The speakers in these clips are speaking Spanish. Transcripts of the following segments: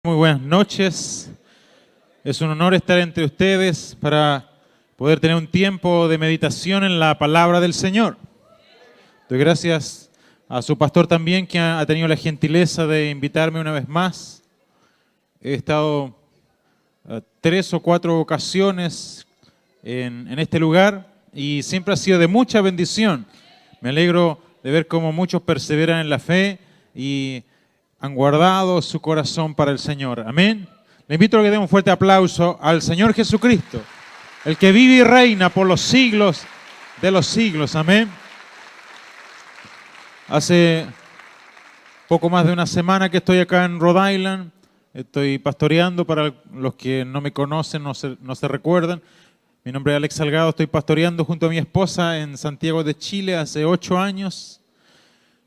Muy buenas noches. Es un honor estar entre ustedes para poder tener un tiempo de meditación en la palabra del Señor. Doy gracias a su pastor también, que ha tenido la gentileza de invitarme una vez más. He estado 3 o 4 ocasiones en este lugar y siempre ha sido de mucha bendición. Me alegro de ver cómo muchos perseveran en la fe y han guardado su corazón para el Señor. Amén. Le invito a que demos un fuerte aplauso al Señor Jesucristo, el que vive y reina por los siglos de los siglos. Amén. Hace poco más de una semana que estoy acá en Rhode Island. Estoy pastoreando, para los que no me conocen, no se recuerdan. Mi nombre es Alex Salgado, estoy pastoreando junto a mi esposa en Santiago de Chile hace 8 años.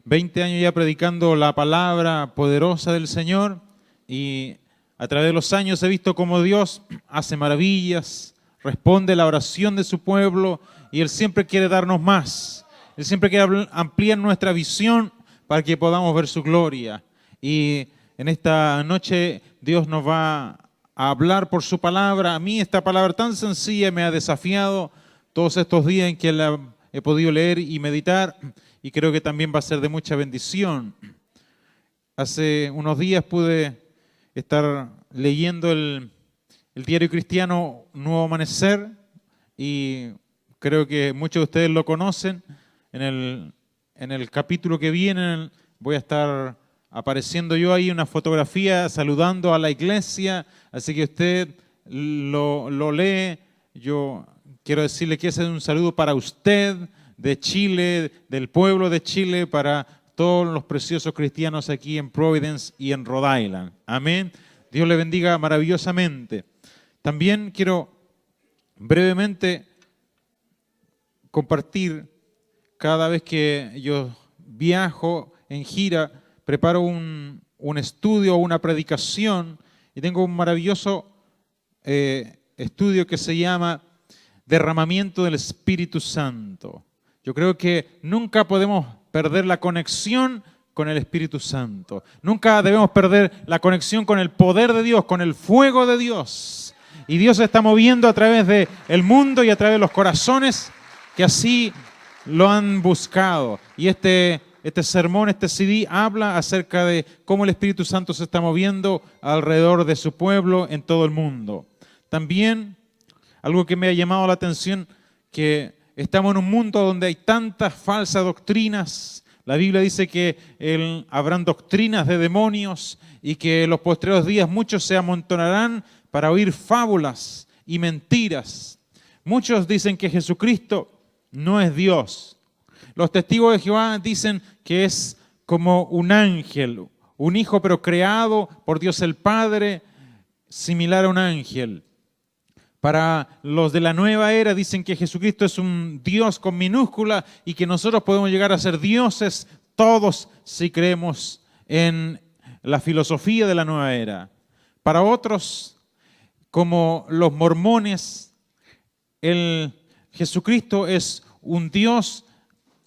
20 años ya predicando la palabra poderosa del Señor, y a través de los años he visto cómo Dios hace maravillas, responde a la oración de su pueblo, y Él siempre quiere darnos más. Él siempre quiere ampliar nuestra visión para que podamos ver su gloria. Y en esta noche Dios nos va a hablar por su palabra. A mí esta palabra tan sencilla me ha desafiado todos estos días en que la he podido leer y meditar, y creo que también va a ser de mucha bendición. Hace unos días pude estar leyendo el diario cristiano Nuevo Amanecer, y creo que muchos de ustedes lo conocen. En el capítulo que viene voy a estar apareciendo yo ahí una fotografía saludando a la iglesia, así que usted lo lee. Yo quiero decirle que ese es un saludo para usted, de Chile, del pueblo de Chile, para todos los preciosos cristianos aquí en Providence y en Rhode Island. Amén. Dios le bendiga maravillosamente. También quiero brevemente compartir, cada vez que yo viajo en gira, preparo un estudio o una predicación, y tengo un maravilloso estudio que se llama Derramamiento del Espíritu Santo. Yo creo que nunca podemos perder la conexión con el Espíritu Santo. Nunca debemos perder la conexión con el poder de Dios, con el fuego de Dios. Y Dios se está moviendo a través del mundo y a través de los corazones que así lo han buscado. Y este sermón, este CD, habla acerca de cómo el Espíritu Santo se está moviendo alrededor de su pueblo en todo el mundo. También, algo que me ha llamado la atención, que estamos en un mundo donde hay tantas falsas doctrinas. La Biblia dice que habrán doctrinas de demonios, y que en los postreros días muchos se amontonarán para oír fábulas y mentiras. Muchos dicen que Jesucristo no es Dios. Los testigos de Jehová dicen que es como un ángel, un hijo pero creado por Dios el Padre, similar a un ángel. Para los de la nueva era dicen que Jesucristo es un Dios con minúscula, y que nosotros podemos llegar a ser dioses todos si creemos en la filosofía de la nueva era. Para otros, como los mormones, Jesucristo es un Dios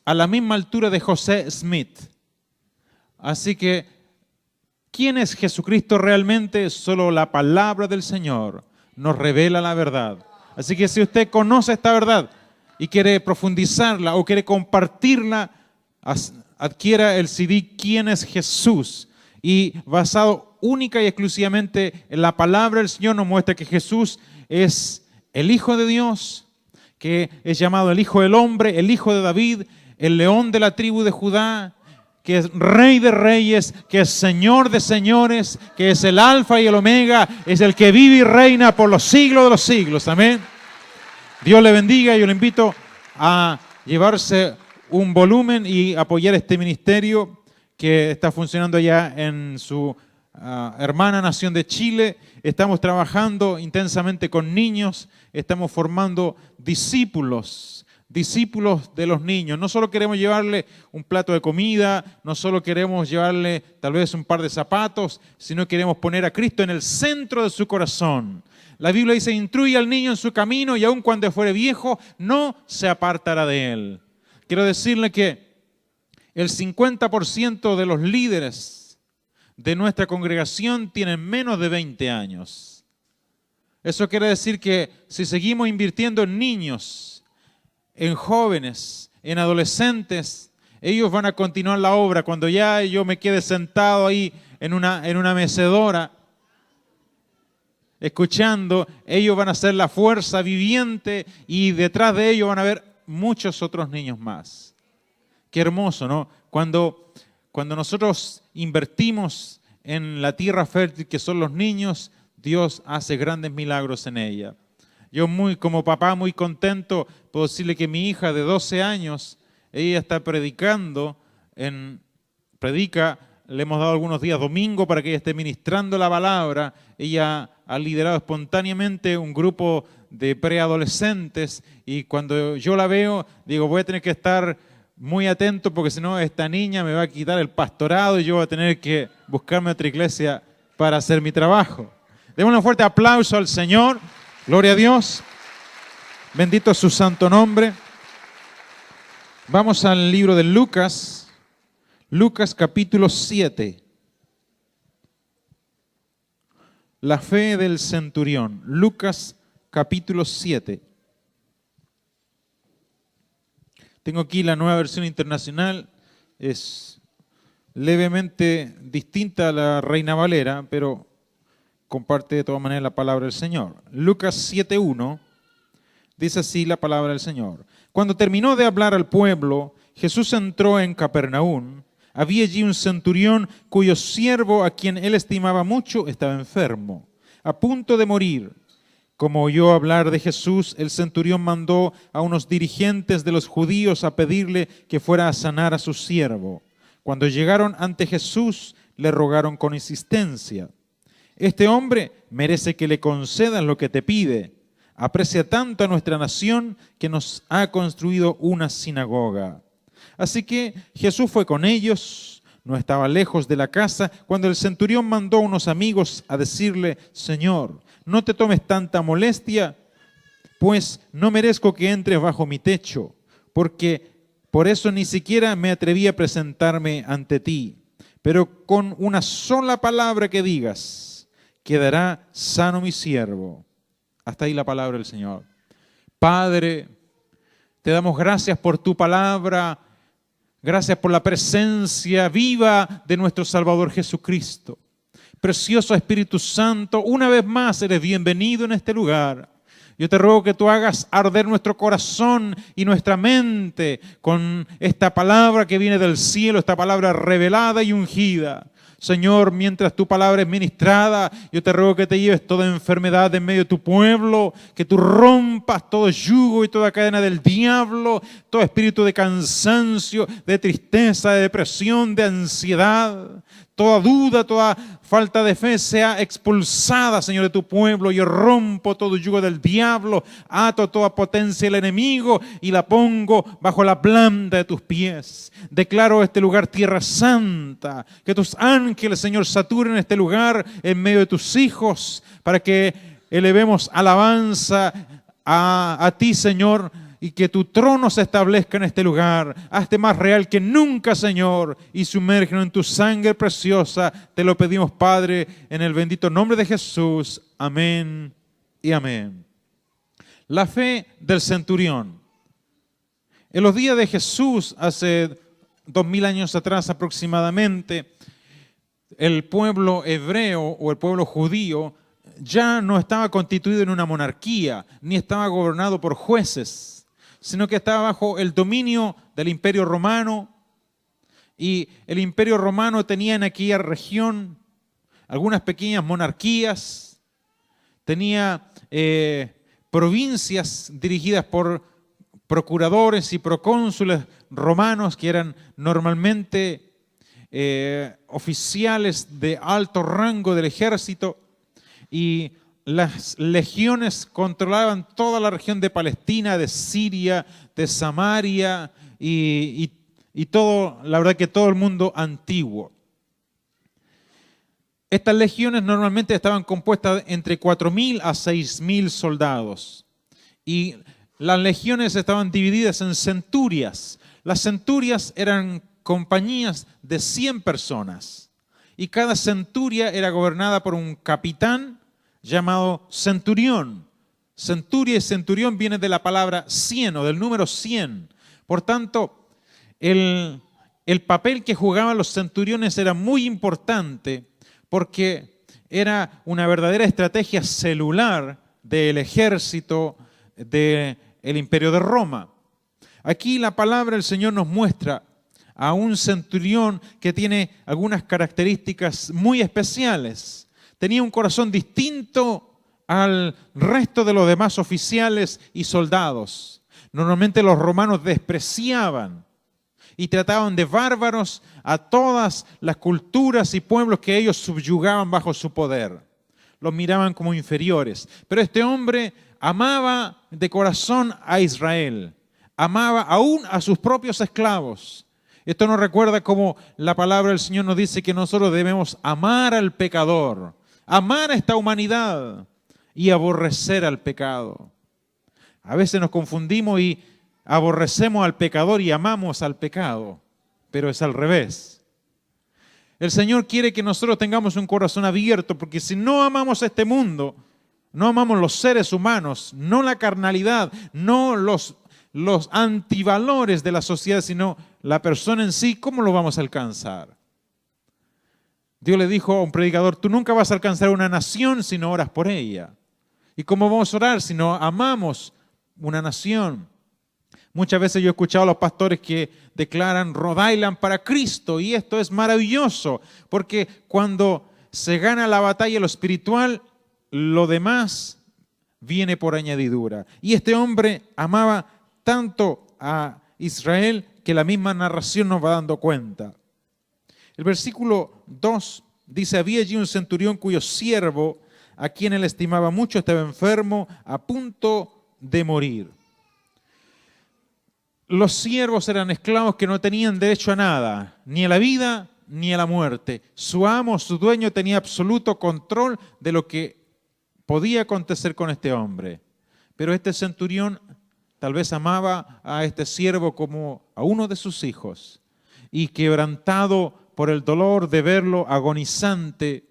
a la misma altura de José Smith. Así que, ¿quién es Jesucristo realmente? Solo la palabra del Señor nos revela la verdad. Así que si usted conoce esta verdad y quiere profundizarla o quiere compartirla, adquiera el CD ¿Quién es Jesús? Y basado única y exclusivamente en la palabra del Señor, nos muestra que Jesús es el Hijo de Dios, que es llamado el Hijo del Hombre, el Hijo de David, el León de la tribu de Judá, que es Rey de Reyes, que es Señor de Señores, que es el Alfa y el Omega, es el que vive y reina por los siglos de los siglos. Amén. Dios le bendiga. Yo le invito a llevarse un volumen y apoyar este ministerio que está funcionando allá en su hermana nación de Chile. Estamos trabajando intensamente con niños, estamos formando discípulos de los niños. No solo queremos llevarle un plato de comida, no solo queremos llevarle tal vez un par de zapatos, sino queremos poner a Cristo en el centro de su corazón. La Biblia dice: instruye al niño en su camino, y aun cuando fuere viejo, no se apartará de él. Quiero decirle que el 50% de los líderes de nuestra congregación tienen menos de 20 años. Eso quiere decir que si seguimos invirtiendo en niños, en jóvenes, en adolescentes, ellos van a continuar la obra. Cuando ya yo me quede sentado ahí en una mecedora, escuchando, ellos van a ser la fuerza viviente y detrás de ellos van a haber muchos otros niños más. Qué hermoso, ¿no? Cuando nosotros invertimos en la tierra fértil que son los niños, Dios hace grandes milagros en ella. Yo como papá muy contento puedo decirle que mi hija de 12 años, ella está predicando, le hemos dado algunos días domingo para que ella esté ministrando la palabra. Ella ha liderado espontáneamente un grupo de preadolescentes y cuando yo la veo, digo, voy a tener que estar muy atento porque si no esta niña me va a quitar el pastorado y yo voy a tener que buscarme otra iglesia para hacer mi trabajo. Démosle un fuerte aplauso al Señor. Gloria a Dios. Bendito es su santo nombre. Vamos al libro de Lucas. Lucas capítulo 7. La fe del centurión. Lucas capítulo 7. Tengo aquí la Nueva Versión Internacional. Es levemente distinta a la Reina Valera, pero comparte de todas maneras la palabra del Señor. Lucas 7:1 dice así la palabra del Señor. Cuando terminó de hablar al pueblo, Jesús entró en Capernaum. Había allí un centurión cuyo siervo, a quien él estimaba mucho, estaba enfermo, a punto de morir. Como oyó hablar de Jesús, el centurión mandó a unos dirigentes de los judíos a pedirle que fuera a sanar a su siervo. Cuando llegaron ante Jesús, le rogaron con insistencia: este hombre merece que le concedas lo que te pide. Aprecia tanto a nuestra nación que nos ha construido una sinagoga. Así que Jesús fue con ellos, no estaba lejos de la casa, cuando el centurión mandó a unos amigos a decirle: Señor, no te tomes tanta molestia, pues no merezco que entres bajo mi techo, porque por eso ni siquiera me atreví a presentarme ante ti. Pero con una sola palabra que digas, quedará sano mi siervo. Hasta ahí la palabra del Señor. Padre, te damos gracias por tu palabra, gracias por la presencia viva de nuestro Salvador Jesucristo. Precioso Espíritu Santo, una vez más eres bienvenido en este lugar. Yo te ruego que tú hagas arder nuestro corazón y nuestra mente con esta palabra que viene del cielo, esta palabra revelada y ungida. Señor, mientras tu palabra es ministrada, yo te ruego que te lleves toda enfermedad de en medio de tu pueblo, que tú rompas todo yugo y toda cadena del diablo, todo espíritu de cansancio, de tristeza, de depresión, de ansiedad. Toda duda, toda falta de fe sea expulsada, Señor, de tu pueblo. Yo rompo todo yugo del diablo, ato toda potencia del enemigo y la pongo bajo la planta de tus pies. Declaro este lugar tierra santa, que tus ángeles, Señor, saturen este lugar en medio de tus hijos, para que elevemos alabanza a ti, Señor, y que tu trono se establezca en este lugar. Hazte más real que nunca, Señor, y sumérgenos en tu sangre preciosa. Te lo pedimos, Padre, en el bendito nombre de Jesús. Amén y amén. La fe del centurión. En los días de Jesús, hace 2000 años atrás aproximadamente, el pueblo hebreo o el pueblo judío ya no estaba constituido en una monarquía, ni estaba gobernado por jueces, sino que estaba bajo el dominio del Imperio Romano, y el Imperio Romano tenía en aquella región algunas pequeñas monarquías, tenía provincias dirigidas por procuradores y procónsules romanos que eran normalmente oficiales de alto rango del ejército, y las legiones controlaban toda la región de Palestina, de Siria, de Samaria y todo, la verdad que todo el mundo antiguo. Estas legiones normalmente estaban compuestas entre 4.000 a 6.000 soldados. Y las legiones estaban divididas en centurias. Las centurias eran compañías de 100 personas. Y cada centuria era gobernada por un capitán llamado centurión. Centuria y centurión vienen de la palabra 100 o del número 100. Por tanto, el papel que jugaban los centuriones era muy importante porque era una verdadera estrategia celular del ejército del Imperio de Roma. Aquí la palabra del Señor nos muestra a un centurión que tiene algunas características muy especiales. Tenía un corazón distinto al resto de los demás oficiales y soldados. Normalmente los romanos despreciaban y trataban de bárbaros a todas las culturas y pueblos que ellos subyugaban bajo su poder. Los miraban como inferiores. Pero este hombre amaba de corazón a Israel. Amaba aún a sus propios esclavos. Esto nos recuerda cómo la palabra del Señor nos dice que nosotros debemos amar al pecador, amar a esta humanidad y aborrecer al pecado. A veces nos confundimos y aborrecemos al pecador y amamos al pecado, pero es al revés. El Señor quiere que nosotros tengamos un corazón abierto, porque si no amamos este mundo, no amamos los seres humanos, no la carnalidad, no los antivalores de la sociedad, sino la persona en sí, ¿cómo lo vamos a alcanzar? Dios le dijo a un predicador, tú nunca vas a alcanzar una nación si no oras por ella. ¿Y cómo vamos a orar si no amamos una nación? Muchas veces yo he escuchado a los pastores que declaran Rhode Island para Cristo, y esto es maravilloso, porque cuando se gana la batalla lo espiritual, lo demás viene por añadidura. Y este hombre amaba tanto a Israel que la misma narración nos va dando cuenta. El versículo 2 dice, había allí un centurión cuyo siervo, a quien él estimaba mucho, estaba enfermo, a punto de morir. Los siervos eran esclavos que no tenían derecho a nada, ni a la vida ni a la muerte. Su amo, su dueño, tenía absoluto control de lo que podía acontecer con este hombre. Pero este centurión tal vez amaba a este siervo como a uno de sus hijos, y quebrantado por el dolor de verlo agonizante,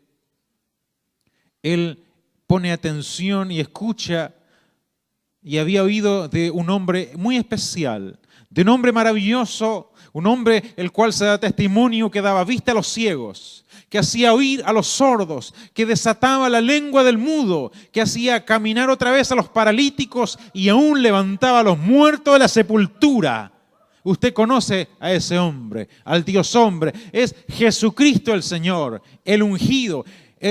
él pone atención y escucha, y había oído de un hombre muy especial, de un hombre maravilloso, un hombre el cual se da testimonio que daba vista a los ciegos, que hacía oír a los sordos, que desataba la lengua del mudo, que hacía caminar otra vez a los paralíticos y aún levantaba a los muertos de la sepultura. Usted conoce a ese hombre, al Dios hombre. Es Jesucristo el Señor, el ungido,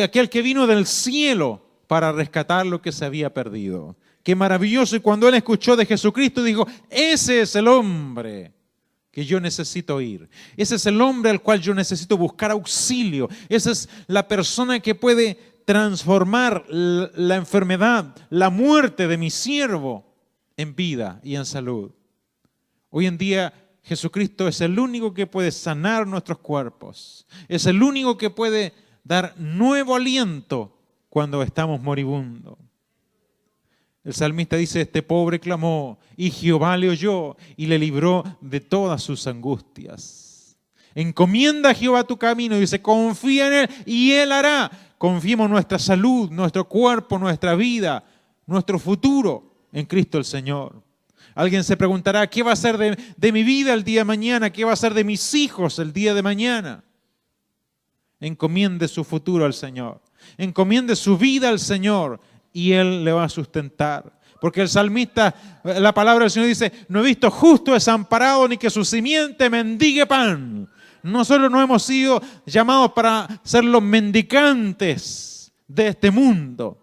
aquel que vino del cielo para rescatar lo que se había perdido. Qué maravilloso. Y cuando él escuchó de Jesucristo, dijo, ese es el hombre que yo necesito oír. Ese es el hombre al cual yo necesito buscar auxilio. Esa es la persona que puede transformar la enfermedad, la muerte de mi siervo en vida y en salud. Hoy en día Jesucristo es el único que puede sanar nuestros cuerpos. Es el único que puede dar nuevo aliento cuando estamos moribundos. El salmista dice, este pobre clamó y Jehová le oyó y le libró de todas sus angustias. Encomienda a Jehová tu camino, dice, confía en Él y Él hará. Confiemos nuestra salud, nuestro cuerpo, nuestra vida, nuestro futuro en Cristo el Señor. Alguien se preguntará, ¿qué va a ser de mi vida el día de mañana? ¿Qué va a ser de mis hijos el día de mañana? Encomiende su futuro al Señor. Encomiende su vida al Señor y Él le va a sustentar. Porque el salmista, la palabra del Señor dice, no he visto justo desamparado ni que su simiente mendigue pan. Nosotros no hemos sido llamados para ser los mendicantes de este mundo,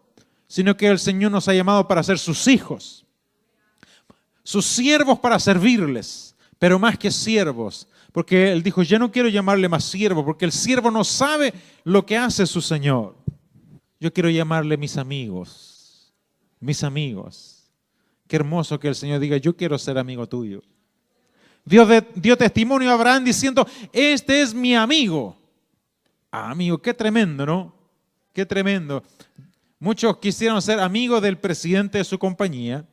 sino que el Señor nos ha llamado para ser sus hijos, sus siervos para servirles, pero más que siervos. Porque Él dijo, ya no quiero llamarle más siervo, porque el siervo no sabe lo que hace su Señor. Yo quiero llamarle mis amigos, mis amigos. Qué hermoso que el Señor diga, yo quiero ser amigo tuyo. Dios dio testimonio a Abraham diciendo, este es mi amigo. Ah, amigo, qué tremendo, ¿no? Qué tremendo. Muchos quisieron ser amigos del presidente de su compañía,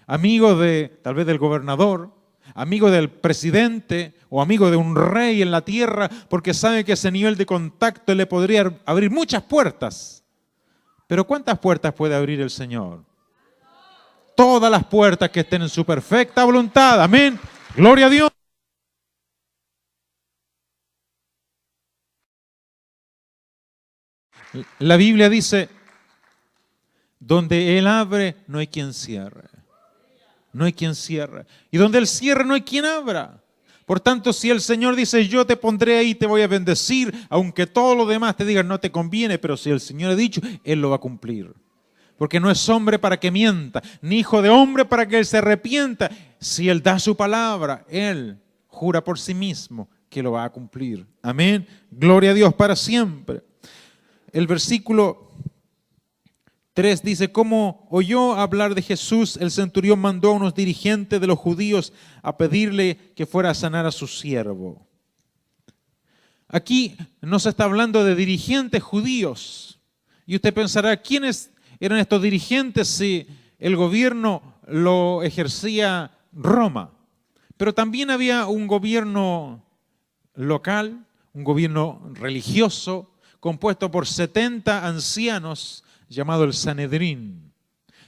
amigos tal vez del gobernador, amigo del presidente o amigo de un rey en la tierra, porque sabe que ese nivel de contacto le podría abrir muchas puertas. Pero ¿cuántas puertas puede abrir el Señor? Todas las puertas que estén en su perfecta voluntad. Amén. Gloria a Dios. La Biblia dice, donde Él abre, no hay quien cierre. No hay quien cierre. Y donde Él cierra, no hay quien abra. Por tanto, si el Señor dice, yo te pondré ahí, te voy a bendecir, aunque todo lo demás te digan no te conviene, pero si el Señor ha dicho, Él lo va a cumplir. Porque no es hombre para que mienta, ni hijo de hombre para que Él se arrepienta. Si Él da su palabra, Él jura por sí mismo que lo va a cumplir. Amén. Gloria a Dios para siempre. El versículo 3 dice, como oyó hablar de Jesús, el centurión mandó a unos dirigentes de los judíos a pedirle que fuera a sanar a su siervo. Aquí no se está hablando de dirigentes judíos. Y usted pensará, ¿quiénes eran estos dirigentes si el gobierno lo ejercía Roma? Pero también había un gobierno local, un gobierno religioso, compuesto por 70 ancianos, llamado el Sanedrín.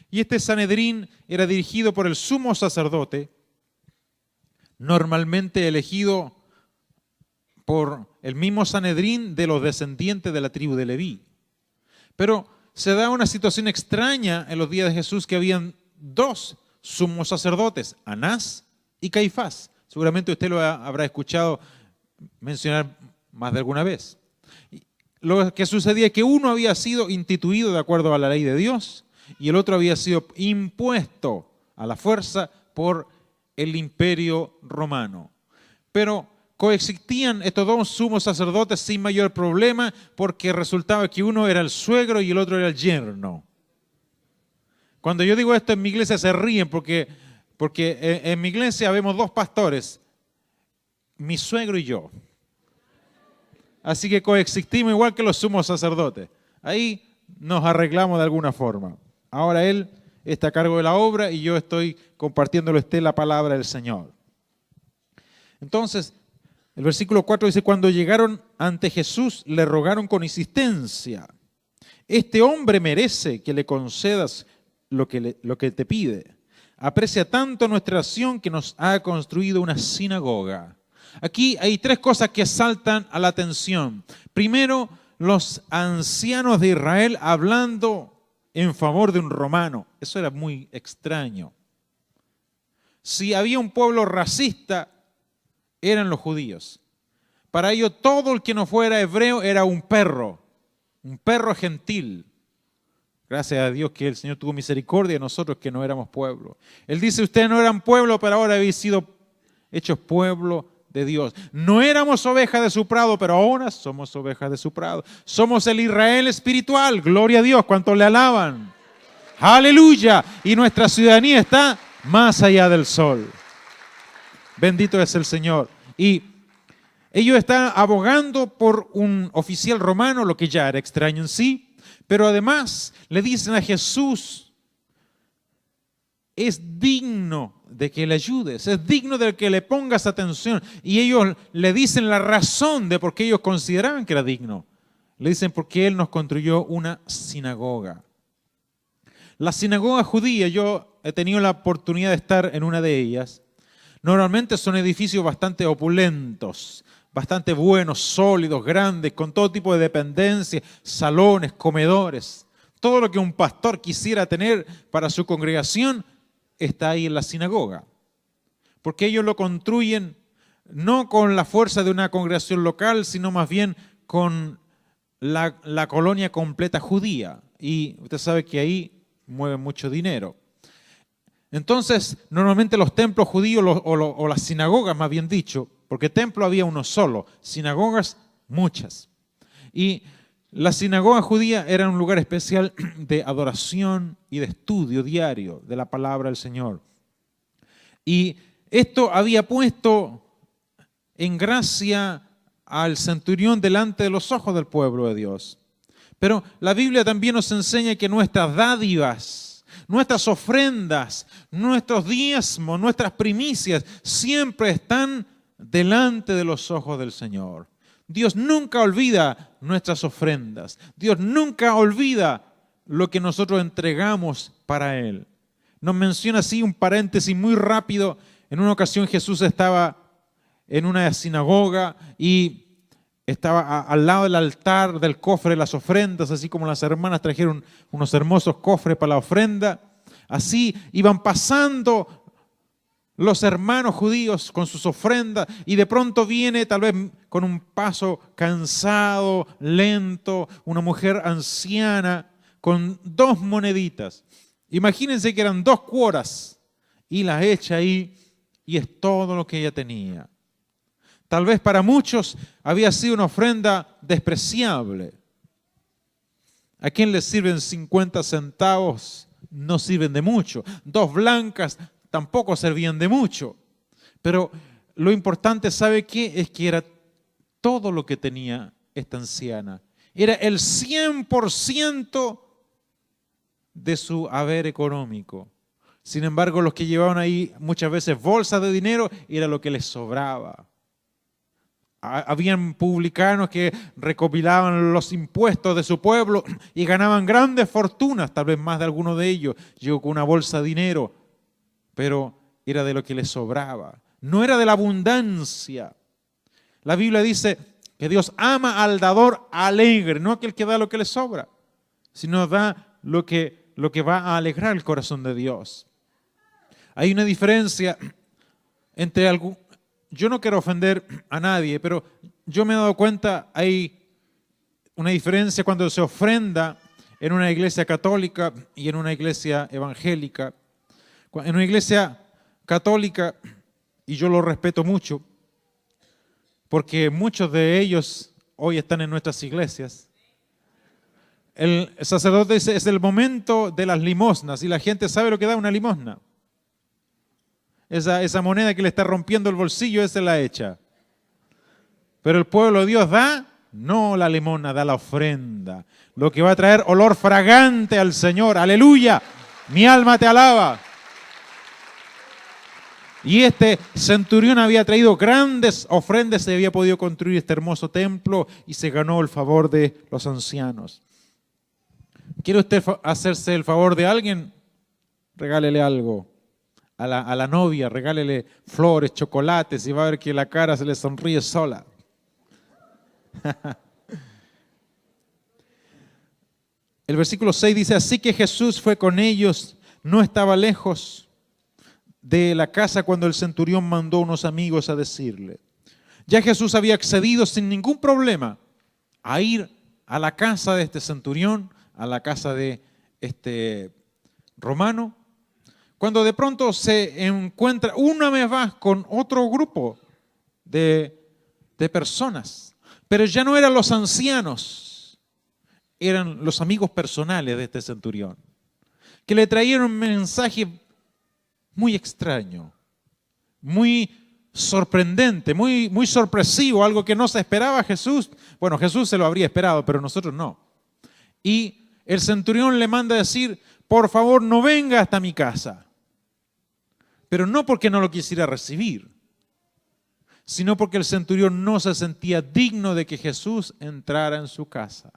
Y este Sanedrín era dirigido por el sumo sacerdote, normalmente elegido por el mismo Sanedrín de los descendientes de la tribu de Leví. Pero se da una situación extraña en los días de Jesús, que habían dos sumos sacerdotes, Anás y Caifás. Seguramente usted lo habrá escuchado mencionar más de alguna vez. Lo que sucedía es que uno había sido instituido de acuerdo a la ley de Dios y el otro había sido impuesto a la fuerza por el imperio romano. Pero coexistían estos dos sumos sacerdotes sin mayor problema, porque resultaba que uno era el suegro y el otro era el yerno. Cuando yo digo esto en mi iglesia se ríen porque en mi iglesia vemos dos pastores, mi suegro y yo. Así que coexistimos igual que los sumos sacerdotes. Ahí nos arreglamos de alguna forma. Ahora él está a cargo de la obra y yo estoy compartiéndole a usted la palabra del Señor. Entonces, el versículo 4 dice, cuando llegaron ante Jesús, le rogaron con insistencia, este hombre merece que le concedas lo que te pide. Aprecia tanto nuestra acción que nos ha construido una sinagoga. Aquí hay tres cosas que saltan a la atención. Primero, los ancianos de Israel hablando en favor de un romano. Eso era muy extraño. Si había un pueblo racista, eran los judíos. Para ellos todo el que no fuera hebreo era un perro gentil. Gracias a Dios que el Señor tuvo misericordia de nosotros que no éramos pueblo. Él dice, ustedes no eran pueblo, pero ahora habéis sido hechos pueblo de Dios. No éramos ovejas de su prado, pero ahora somos ovejas de su prado. Somos el Israel espiritual. Gloria a Dios. ¿Cuántos le alaban? Aleluya. Y nuestra ciudadanía está más allá del sol. Bendito es el Señor. Y ellos están abogando por un oficial romano, lo que ya era extraño en sí, pero además le dicen a Jesús, es digno de que le ayudes, es digno de que le pongas atención. Y ellos le dicen la razón de por qué ellos consideraban que era digno. Le dicen porque Él nos construyó una sinagoga. La sinagoga judía, yo he tenido la oportunidad de estar en una de ellas. Normalmente son edificios bastante opulentos, bastante buenos, sólidos, grandes, con todo tipo de dependencias, salones, comedores. Todo lo que un pastor quisiera tener para su congregación está ahí en la sinagoga. Porque ellos lo construyen no con la fuerza de una congregación local, sino más bien con la colonia completa judía. Y usted sabe que ahí mueven mucho dinero. Entonces, normalmente los templos judíos o las sinagogas, más bien dicho, porque templo había uno solo, sinagogas muchas. Y la sinagoga judía era un lugar especial de adoración y de estudio diario de la palabra del Señor. Y esto había puesto en gracia al centurión delante de los ojos del pueblo de Dios. Pero la Biblia también nos enseña que nuestras dádivas, Nuestras ofrendas, nuestros diezmos, nuestras primicias siempre están delante de los ojos del Señor. Dios nunca olvida nuestras ofrendas. Dios nunca olvida lo que nosotros entregamos para Él. Nos menciona así un paréntesis muy rápido. En una ocasión Jesús estaba en una sinagoga y estaba al lado del altar del cofre de las ofrendas, así como las hermanas trajeron unos hermosos cofres para la ofrenda. Así iban pasando los hermanos judíos con sus ofrendas y de pronto viene, tal vez con un paso cansado, lento, una mujer anciana con 2 moneditas. Imagínense que eran 2 cuoras y las echa ahí y es todo lo que ella tenía. Tal vez para muchos había sido una ofrenda despreciable. ¿A quién le sirven 50 centavos? No sirven de mucho. 2 blancas tampoco servían de mucho. Pero lo importante, ¿sabe qué? Es que era todo lo que tenía esta anciana. Era el 100% de su haber económico. Sin embargo, los que llevaban ahí muchas veces bolsas de dinero era lo que les sobraba. Habían publicanos que recopilaban los impuestos de su pueblo y ganaban grandes fortunas, tal vez más de alguno de ellos. Llegó con una bolsa de dinero, pero era de lo que les sobraba. No era de la abundancia. La Biblia dice que Dios ama al dador alegre, no aquel que da lo que le sobra, sino da lo que va a alegrar el corazón de Dios. Hay una diferencia entre algún... Yo no quiero ofender a nadie, pero yo me he dado cuenta, hay una diferencia cuando se ofrenda en una iglesia católica y en una iglesia evangélica. En una iglesia católica, y yo lo respeto mucho, porque muchos de ellos hoy están en nuestras iglesias, el sacerdote dice, es el momento de las limosnas, y la gente sabe lo que da una limosna. Esa moneda que le está rompiendo el bolsillo, esa la echa. Pero el pueblo de Dios da, no la limosna, da la ofrenda. Lo que va a traer olor fragante al Señor. ¡Aleluya! Mi alma te alaba. Y este centurión había traído grandes ofrendas, se había podido construir este hermoso templo y se ganó el favor de los ancianos. ¿Quiere usted hacerse el favor de alguien? Regálele algo. A la novia, regálele flores, chocolates y va a ver que la cara se le sonríe sola. El versículo 6 dice, así que Jesús fue con ellos, no estaba lejos de la casa cuando el centurión mandó a unos amigos a decirle. Ya Jesús había accedido sin ningún problema a ir a la casa de este centurión, a la casa de este romano, cuando de pronto se encuentra una vez más con otro grupo de personas, pero ya no eran los ancianos, eran los amigos personales de este centurión, que le traían un mensaje muy extraño, muy sorprendente, muy sorpresivo, algo que no se esperaba Jesús. Bueno, Jesús se lo habría esperado, pero nosotros no. Y el centurión le manda a decir, por favor, no venga hasta mi casa. Pero no porque no lo quisiera recibir, sino porque el centurión no se sentía digno de que Jesús entrara en su casa.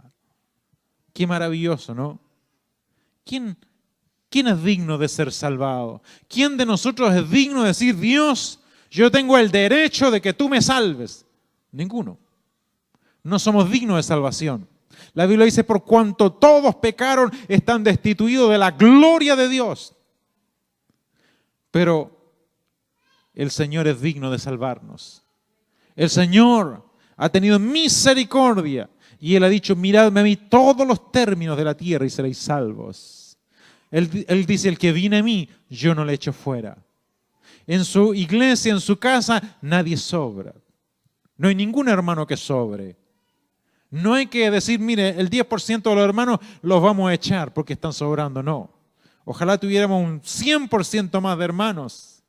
Qué maravilloso, ¿no? ¿Quién es digno de ser salvado? ¿Quién de nosotros es digno de decir, Dios, yo tengo el derecho de que tú me salves? Ninguno. No somos dignos de salvación. La Biblia dice, por cuanto todos pecaron, están destituidos de la gloria de Dios. Pero el Señor es digno de salvarnos. El Señor ha tenido misericordia y Él ha dicho, miradme a mí todos los términos de la tierra y seréis salvos. Él dice, el que viene a mí, yo no le echo fuera. En su iglesia, en su casa, nadie sobra. No hay ningún hermano que sobre. No hay que decir, mire, el 10% de los hermanos los vamos a echar porque están sobrando, no. Ojalá tuviéramos un 100% más de hermanos,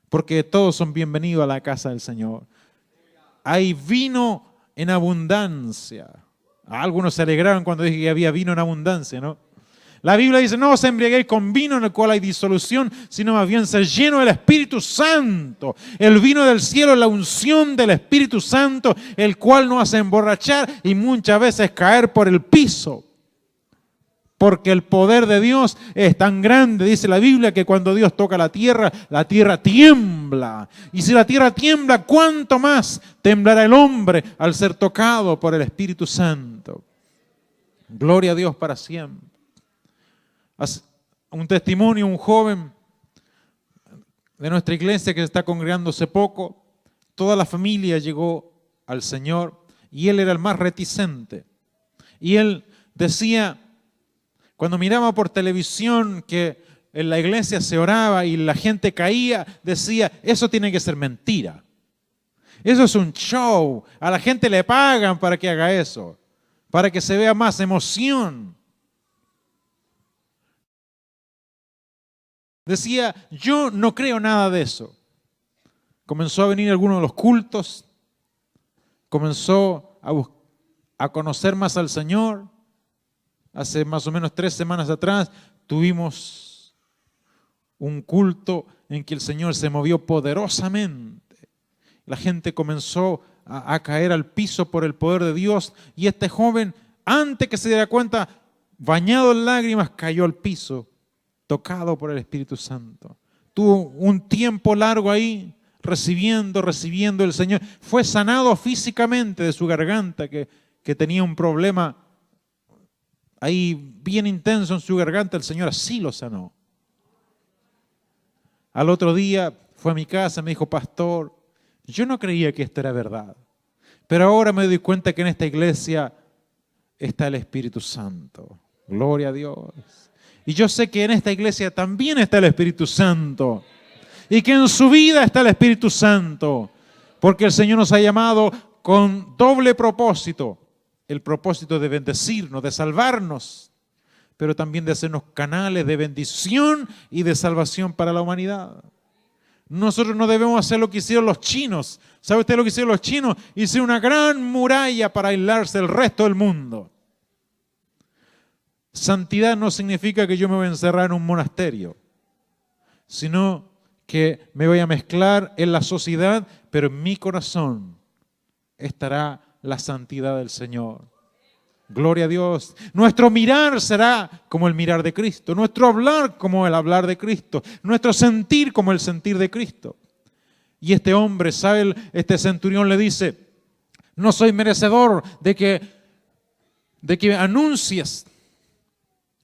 porque todos son bienvenidos a la casa del Señor. Hay vino en abundancia. Algunos se alegraron cuando dije que había vino en abundancia, ¿no? La Biblia dice, no os embriaguéis con vino en el cual hay disolución, sino más bien ser lleno del Espíritu Santo. El vino del cielo es la unción del Espíritu Santo, el cual nos hace emborrachar y muchas veces caer por el piso. Porque el poder de Dios es tan grande, dice la Biblia, que cuando Dios toca la tierra tiembla. Y si la tierra tiembla, ¿cuánto más temblará el hombre al ser tocado por el Espíritu Santo? Gloria a Dios para siempre. Un testimonio, un joven de nuestra iglesia que se está congregando hace poco, toda la familia llegó al Señor y él era el más reticente. Y él decía, cuando miraba por televisión que en la iglesia se oraba y la gente caía, decía, eso tiene que ser mentira. Eso es un show. A la gente le pagan para que haga eso, para que se vea más emoción. Decía, yo no creo nada de eso. Comenzó a venir a algunos de los cultos, comenzó a conocer más al Señor. Hace más o menos 3 semanas atrás tuvimos un culto en que el Señor se movió poderosamente. La gente comenzó a caer al piso por el poder de Dios y este joven, antes que se diera cuenta, bañado en lágrimas, cayó al piso, tocado por el Espíritu Santo. Tuvo un tiempo largo ahí, recibiendo el Señor. Fue sanado físicamente de su garganta, que tenía un problema ahí bien intenso en su garganta. El Señor así lo sanó. Al otro día fue a mi casa, me dijo, pastor, yo no creía que esto era verdad, pero ahora me doy cuenta que en esta iglesia está el Espíritu Santo. Gloria a Dios. Y yo sé que en esta iglesia también está el Espíritu Santo. Y que en su vida está el Espíritu Santo. Porque el Señor nos ha llamado con doble propósito. El propósito de bendecirnos, de salvarnos. Pero también de hacernos canales de bendición y de salvación para la humanidad. Nosotros no debemos hacer lo que hicieron los chinos. ¿Sabe usted lo que hicieron los chinos? Hicieron una gran muralla para aislarse del resto del mundo. Santidad no significa que yo me voy a encerrar en un monasterio, sino que me voy a mezclar en la sociedad, pero en mi corazón estará la santidad del Señor. Gloria a Dios. Nuestro mirar será como el mirar de Cristo, nuestro hablar como el hablar de Cristo, nuestro sentir como el sentir de Cristo. Y este hombre, ¿sabe? Este centurión le dice, no soy merecedor de que anuncies,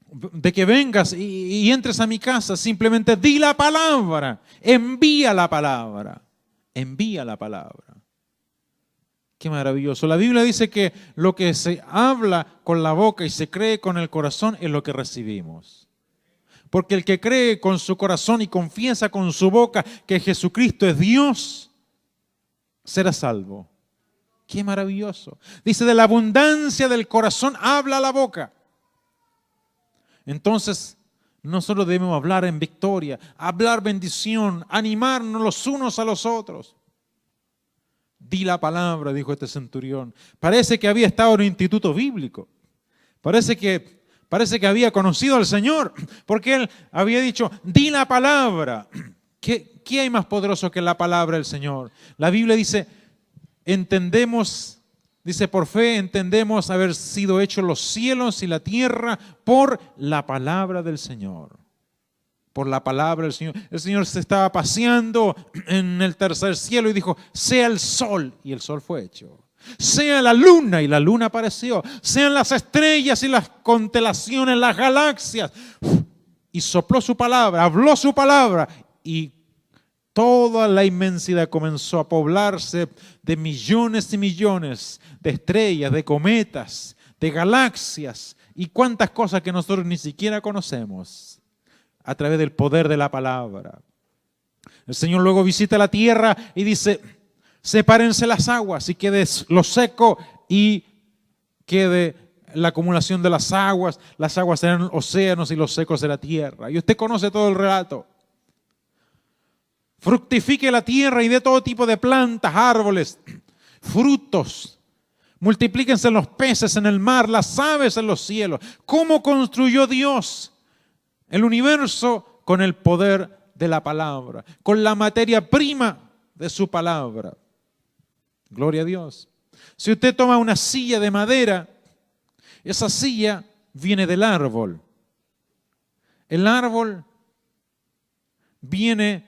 de que vengas y entres a mi casa, simplemente di la palabra, envía la palabra, envía la palabra. Qué maravilloso. La Biblia dice que lo que se habla con la boca y se cree con el corazón es lo que recibimos. Porque el que cree con su corazón y confiesa con su boca que Jesucristo es Dios, será salvo. Qué maravilloso. Dice, de la abundancia del corazón habla la boca. Entonces, nosotros debemos hablar en victoria, hablar bendición, animarnos los unos a los otros. Di la palabra, dijo este centurión. Parece que había estado en un instituto bíblico. Parece que había conocido al Señor, porque él había dicho, di la palabra. ¿Qué hay más poderoso que la palabra del Señor? La Biblia dice, dice, por fe entendemos haber sido hechos los cielos y la tierra por la palabra del Señor. Por la palabra del Señor. El Señor se estaba paseando en el tercer cielo y dijo, sea el sol, y el sol fue hecho. Sea la luna, y la luna apareció. Sean las estrellas y las constelaciones, las galaxias. Y sopló su palabra, habló su palabra, y toda la inmensidad comenzó a poblarse de millones y millones de estrellas, de cometas, de galaxias y cuantas cosas que nosotros ni siquiera conocemos a través del poder de la palabra. El Señor luego visita la tierra y dice, sepárense las aguas y quede lo seco y quede la acumulación de las aguas serán océanos y los secos será tierra. Y usted conoce todo el relato. Fructifique la tierra y dé todo tipo de plantas, árboles, frutos, Multiplíquense los peces en el mar, las aves en los cielos. ¿Cómo construyó Dios el universo? Con el poder de la palabra, con la materia prima de su palabra. Gloria a Dios. Si usted toma una silla de madera, esa silla viene del árbol. El árbol viene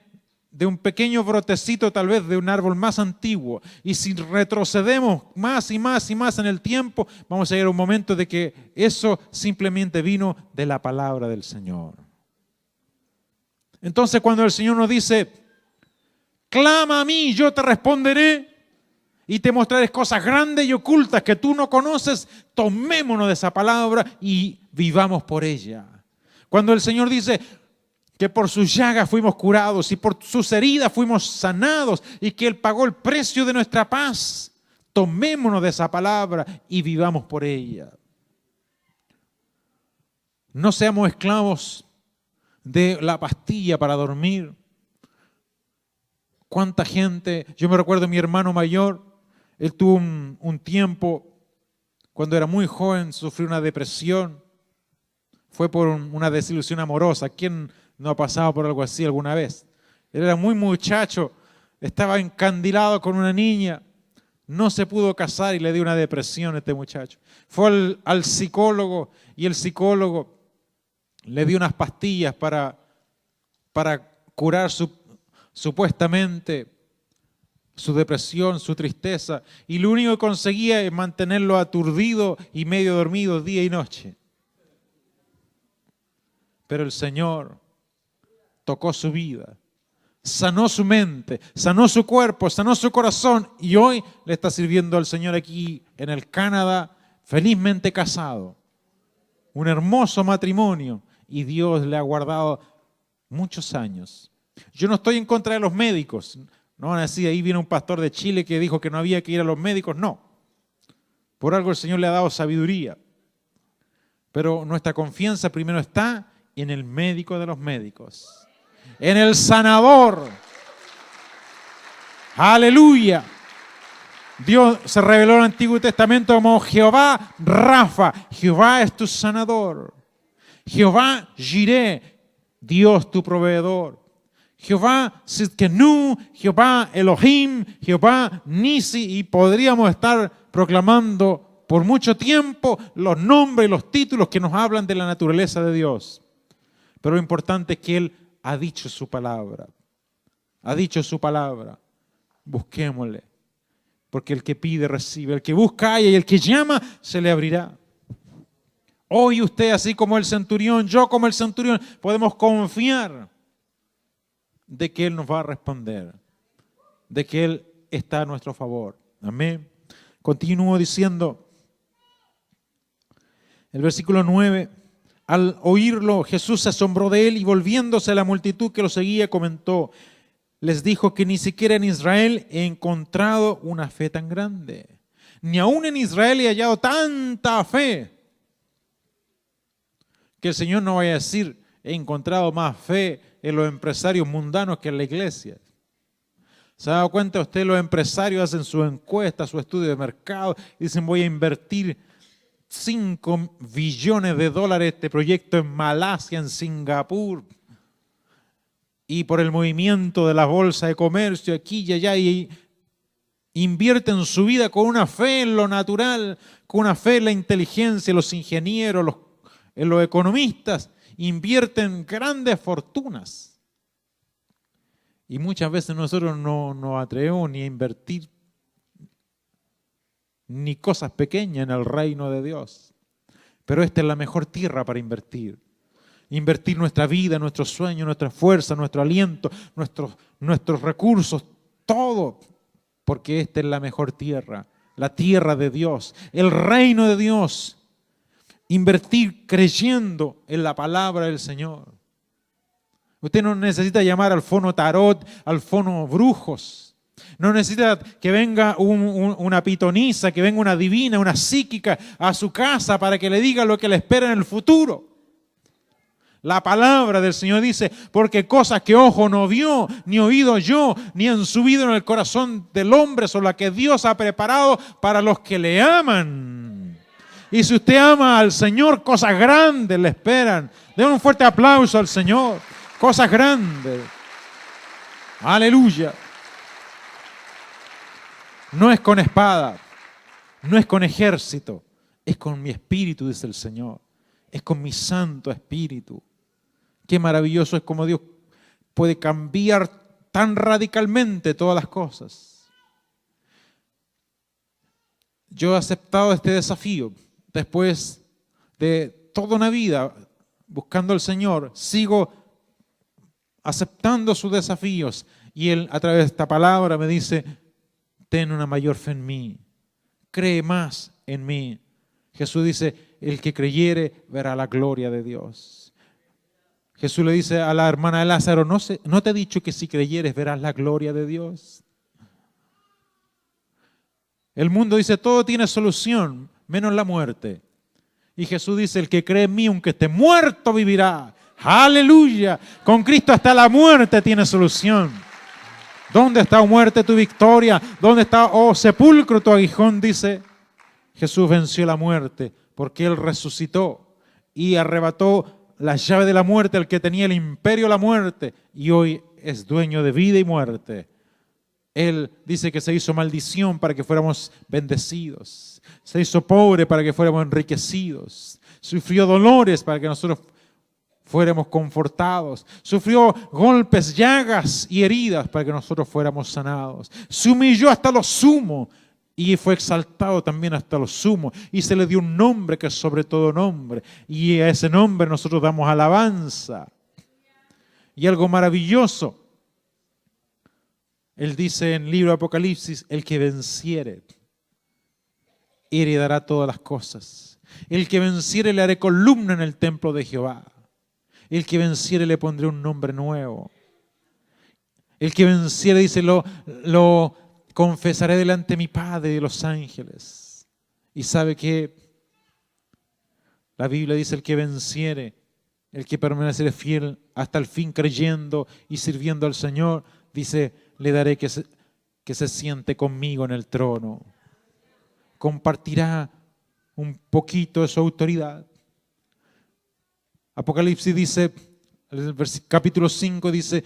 de un pequeño brotecito, tal vez de un árbol más antiguo. Y si retrocedemos más y más y más en el tiempo, vamos a llegar a un momento de que eso simplemente vino de la palabra del Señor. Entonces, cuando el Señor nos dice, clama a mí, yo te responderé y te mostraré cosas grandes y ocultas que tú no conoces, tomémonos de esa palabra y vivamos por ella. Cuando el Señor dice que por sus llagas fuimos curados y por sus heridas fuimos sanados y que Él pagó el precio de nuestra paz, tomémonos de esa palabra y vivamos por ella. No seamos esclavos de la pastilla para dormir. ¿Cuánta gente? Yo me recuerdo de mi hermano mayor, él tuvo un tiempo, cuando era muy joven, sufrió una depresión. Fue por una desilusión amorosa. ¿Quién no ha pasado por algo así alguna vez? Él era muy muchacho, estaba encandilado con una niña, no se pudo casar y le dio una depresión a este muchacho. Fue al psicólogo y el psicólogo le dio unas pastillas para curar supuestamente su depresión, su tristeza, y lo único que conseguía es mantenerlo aturdido y medio dormido día y noche. Pero el Señor tocó su vida, sanó su mente, sanó su cuerpo, sanó su corazón, y hoy le está sirviendo al Señor aquí en el Canadá, felizmente casado. Un hermoso matrimonio, y Dios le ha guardado muchos años. Yo no estoy en contra de los médicos. No van a decir, ahí viene un pastor de Chile que dijo que no había que ir a los médicos. No. Por algo el Señor le ha dado sabiduría. Pero nuestra confianza primero está en el médico de los médicos. En el sanador. Aleluya. Dios se reveló en el Antiguo Testamento como Jehová Rafa. Jehová es tu sanador. Jehová Jireh, Dios tu proveedor. Jehová Sidkenu, Jehová Elohim, Jehová Nisi, y podríamos estar proclamando por mucho tiempo los nombres y los títulos que nos hablan de la naturaleza de Dios. Pero lo importante es que Él ha dicho su palabra. Ha dicho su palabra. Busquémosle. Porque el que pide, recibe. El que busca, halla, y el que llama, se le abrirá. Hoy usted, así como el centurión, yo como el centurión, podemos confiar de que Él nos va a responder, de que Él está a nuestro favor. Amén. Continúo diciendo, el versículo 9, al oírlo, Jesús se asombró de él y volviéndose a la multitud que lo seguía, comentó, les dijo que ni siquiera en Israel he encontrado una fe tan grande. Ni aún en Israel he hallado tanta fe. Que el Señor no vaya a decir, he encontrado más fe en los empresarios mundanos que en la iglesia. ¿Se ha dado cuenta usted? Los empresarios hacen su encuesta, su estudio de mercado, y dicen voy a invertir 5 billones de dólares este proyecto en Malasia, en Singapur, y por el movimiento de la bolsa de comercio aquí y allá, y invierten su vida con una fe en lo natural, con una fe en la inteligencia, en los ingenieros, en los economistas, invierten grandes fortunas. Y muchas veces nosotros no nos atrevemos ni a invertir ni cosas pequeñas en el reino de Dios. Pero esta es la mejor tierra para invertir. Invertir nuestra vida, nuestros sueños, nuestra fuerza, nuestro aliento, nuestros recursos, todo. Porque esta es la mejor tierra, la tierra de Dios, el reino de Dios. Invertir creyendo en la palabra del Señor. Usted no necesita llamar al fono tarot, al fono brujos. No necesita que venga una pitonisa, que venga una divina, una psíquica a su casa para que le diga lo que le espera en el futuro. La palabra del Señor dice, porque cosas que ojo no vio, ni oído yo, ni han subido en el corazón del hombre, son las que Dios ha preparado para los que le aman. Y si usted ama al Señor, cosas grandes le esperan. Den un fuerte aplauso al Señor. Cosas grandes. Aleluya. No es con espada, no es con ejército, es con mi espíritu, dice el Señor. Es con mi Santo Espíritu. Qué maravilloso es como Dios puede cambiar tan radicalmente todas las cosas. Yo he aceptado este desafío. Después de toda una vida buscando al Señor, sigo aceptando sus desafíos. Y Él, a través de esta palabra, me dice, ten una mayor fe en mí. Cree más en mí. Jesús dice, el que creyere verá la gloria de Dios. Jesús le dice a la hermana de Lázaro, ¿no te he dicho que si creyeres verás la gloria de Dios? El mundo dice, todo tiene solución, menos la muerte. Y Jesús dice, el que cree en mí, aunque esté muerto, vivirá. ¡Aleluya! Con Cristo hasta la muerte tiene solución. ¿Dónde está, oh muerte, tu victoria? ¿Dónde está, oh sepulcro, tu aguijón? Dice, Jesús venció la muerte porque Él resucitó y arrebató la llave de la muerte al que tenía el imperio de la muerte y hoy es dueño de vida y muerte. Él dice que se hizo maldición para que fuéramos bendecidos. Se hizo pobre para que fuéramos enriquecidos. Sufrió dolores para que nosotros fuéramos confortados. Sufrió golpes, llagas y heridas para que nosotros fuéramos sanados. Se humilló hasta lo sumo y fue exaltado también hasta lo sumo. Y se le dio un nombre que es sobre todo nombre. Y a ese nombre nosotros damos alabanza. Y algo maravilloso. Él dice en el libro de Apocalipsis, el que venciere, heredará todas las cosas. El que venciere le haré columna en el templo de Jehová. El que venciere le pondré un nombre nuevo. El que venciere, dice, lo confesaré delante de mi Padre y de los ángeles. Y sabe que la Biblia dice, el que venciere, el que permaneciere fiel hasta el fin creyendo y sirviendo al Señor, dice, le daré que se siente conmigo en el trono. Compartirá un poquito de su autoridad. Apocalipsis dice, el capítulo 5 dice,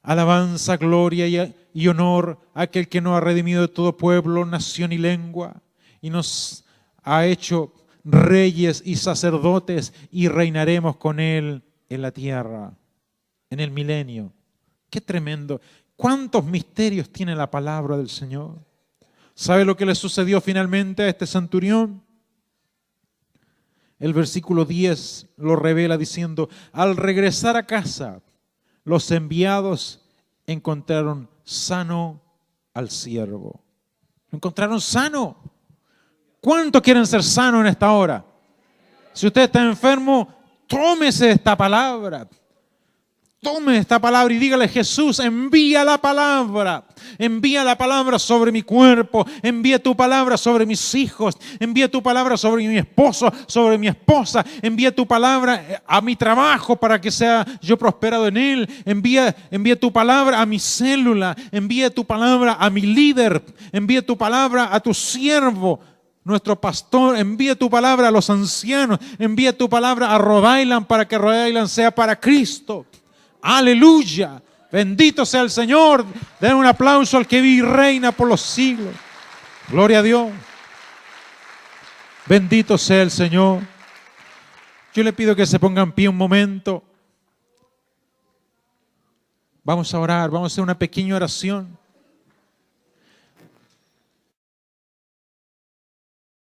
alabanza, gloria y honor a aquel que nos ha redimido de todo pueblo, nación y lengua, y nos ha hecho reyes y sacerdotes, y reinaremos con Él en la tierra, en el milenio. ¡Qué tremendo! ¿Cuántos misterios tiene la palabra del Señor? ¿Sabe lo que le sucedió finalmente a este centurión? El versículo 10 lo revela diciendo, al regresar a casa, los enviados encontraron sano al siervo. Lo encontraron sano. ¿Cuántos quieren ser sanos en esta hora? Si usted está enfermo, tómese esta palabra. Tome esta palabra y dígale, Jesús, envía la palabra sobre mi cuerpo, envía tu palabra sobre mis hijos, envía tu palabra sobre mi esposo, sobre mi esposa, envía tu palabra a mi trabajo para que sea yo prosperado en él, envía tu palabra a mi célula, envía tu palabra a mi líder, envía tu palabra a tu siervo, nuestro pastor, envía tu palabra a los ancianos, envía tu palabra a Rhode Island para que Rhode Island sea para Cristo. Aleluya, bendito sea el Señor. Den un aplauso al que vive y reina por los siglos. Gloria a Dios. Bendito sea el Señor. Yo le pido que se pongan en pie un momento. Vamos a orar, vamos a hacer una pequeña oración.